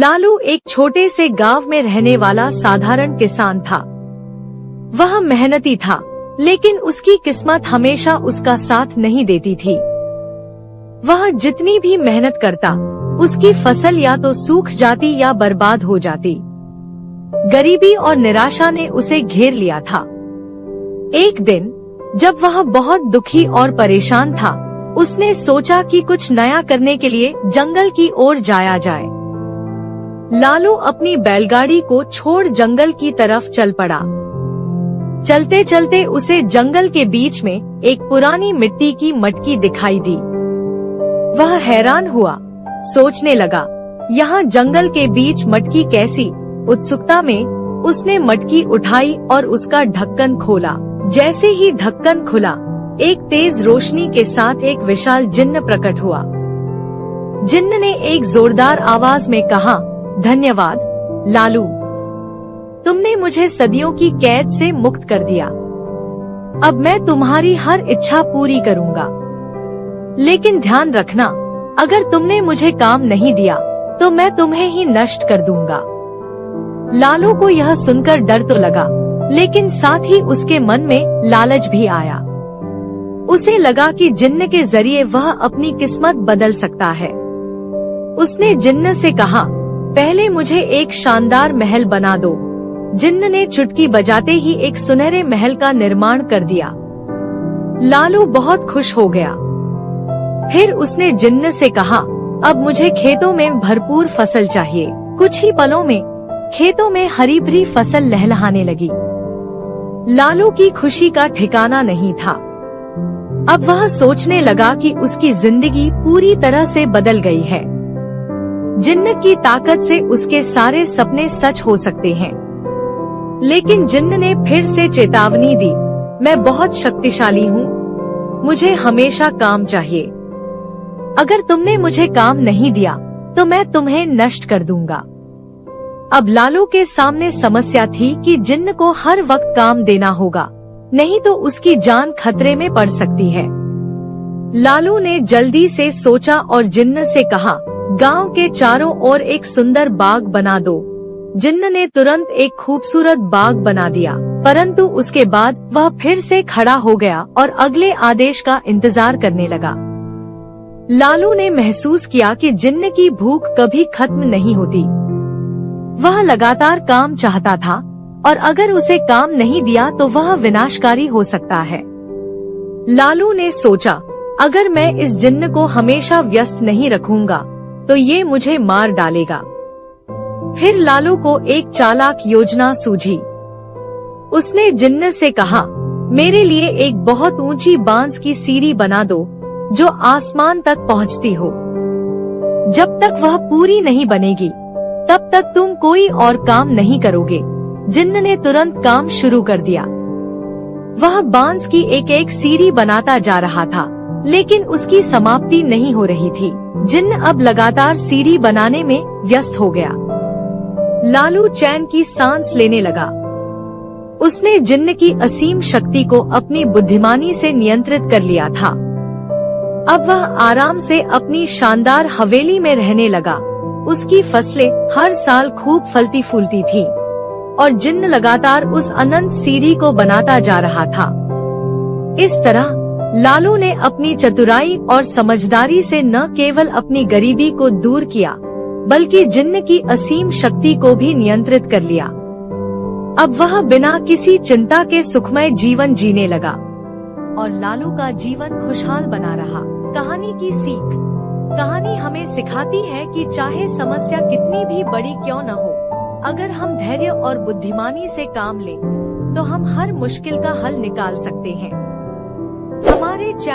लालू एक छोटे से गांव में रहने वाला साधारण किसान था। वह मेहनती था, लेकिन उसकी किस्मत हमेशा उसका साथ नहीं देती थी। वह जितनी भी मेहनत करता, उसकी फसल या तो सूख जाती या बर्बाद हो जाती। गरीबी और निराशा ने उसे घेर लिया था। एक दिन जब वह बहुत दुखी और परेशान था, उसने सोचा कि कुछ नया करने के लिए जंगल की ओर जाया जाए। लालू अपनी बैलगाड़ी को छोड़ जंगल की तरफ चल पड़ा। चलते चलते उसे जंगल के बीच में एक पुरानी मिट्टी की मटकी दिखाई दी। वह हैरान हुआ, सोचने लगा, यहाँ जंगल के बीच मटकी कैसी? उत्सुकता में उसने मटकी उठाई और उसका ढक्कन खोला। जैसे ही ढक्कन खुला, एक तेज रोशनी के साथ एक विशाल जिन्न प्रकट हुआ। जिन्न ने एक जोरदार आवाज में कहा, धन्यवाद लालू, तुमने मुझे सदियों की कैद से मुक्त कर दिया। अब मैं तुम्हारी हर इच्छा पूरी करूंगा। लेकिन ध्यान रखना, अगर तुमने मुझे काम नहीं दिया तो मैं तुम्हें ही नष्ट कर दूंगा। लालू को यह सुनकर डर तो लगा, लेकिन साथ ही उसके मन में लालच भी आया। उसे लगा कि जिन्न के जरिए वह अपनी किस्मत बदल सकता है। उसने जिन्न से कहा, पहले मुझे एक शानदार महल बना दो। जिन्न ने चुटकी बजाते ही एक सुनहरे महल का निर्माण कर दिया। लालू बहुत खुश हो गया। फिर उसने जिन्न से कहा, अब मुझे खेतों में भरपूर फसल चाहिए। कुछ ही पलों में खेतों में हरी भरी फसल लहलहाने लगी। लालू की खुशी का ठिकाना नहीं था। अब वह सोचने लगा कि उसकी जिंदगी पूरी तरह से बदल गई है। जिन्न की ताकत से उसके सारे सपने सच हो सकते हैं। लेकिन जिन्न ने फिर से चेतावनी दी, मैं बहुत शक्तिशाली हूँ, मुझे हमेशा काम चाहिए। अगर तुमने मुझे काम नहीं दिया तो मैं तुम्हें नष्ट कर दूंगा। अब लालू के सामने समस्या थी कि जिन्न को हर वक्त काम देना होगा, नहीं तो उसकी जान खतरे में पड़ सकती है। लालू ने जल्दी से सोचा और जिन्न से कहा, गांव के चारों ओर एक सुंदर बाग बना दो। जिन्न ने तुरंत एक खूबसूरत बाग बना दिया, परंतु उसके बाद वह फिर से खड़ा हो गया और अगले आदेश का इंतजार करने लगा। लालू ने महसूस किया कि जिन्न की भूख कभी खत्म नहीं होती। वह लगातार काम चाहता था और अगर उसे काम नहीं दिया तो वह विनाशकारी हो सकता है। लालू ने सोचा, अगर मैं इस जिन्न को हमेशा व्यस्त नहीं रखूंगा तो ये मुझे मार डालेगा। फिर लालू को एक चालाक योजना सूझी। उसने जिन्न से कहा, मेरे लिए एक बहुत ऊंची बांस की सीढ़ी बना दो जो आसमान तक पहुंचती हो। जब तक वह पूरी नहीं बनेगी तब तक तुम कोई और काम नहीं करोगे। जिन्न ने तुरंत काम शुरू कर दिया। वह बांस की एक एक सीढ़ी बनाता जा रहा था, लेकिन उसकी समाप्ति नहीं हो रही थी। जिन्न अब लगातार सीढ़ी बनाने में व्यस्त हो गया। लालू चैन की सांस लेने लगा। उसने जिन्न की असीम शक्ति को अपनी बुद्धिमानी से नियंत्रित कर लिया था। अब वह आराम से अपनी शानदार हवेली में रहने लगा। उसकी फसलें हर साल खूब फलती फूलती थी और जिन्न लगातार उस अनंत सीढ़ी को बनाता जा रहा था। इस तरह लालू ने अपनी चतुराई और समझदारी से न केवल अपनी गरीबी को दूर किया, बल्कि जिन्न की असीम शक्ति को भी नियंत्रित कर लिया। अब वह बिना किसी चिंता के सुखमय जीवन जीने लगा और लालू का जीवन खुशहाल बना रहा। कहानी की सीख। कहानी हमें सिखाती है कि चाहे समस्या कितनी भी बड़ी क्यों न हो, अगर हम धैर्य और बुद्धिमानी से काम लें, तो हम हर मुश्किल का हल निकाल सकते हैं। हमारे चैनल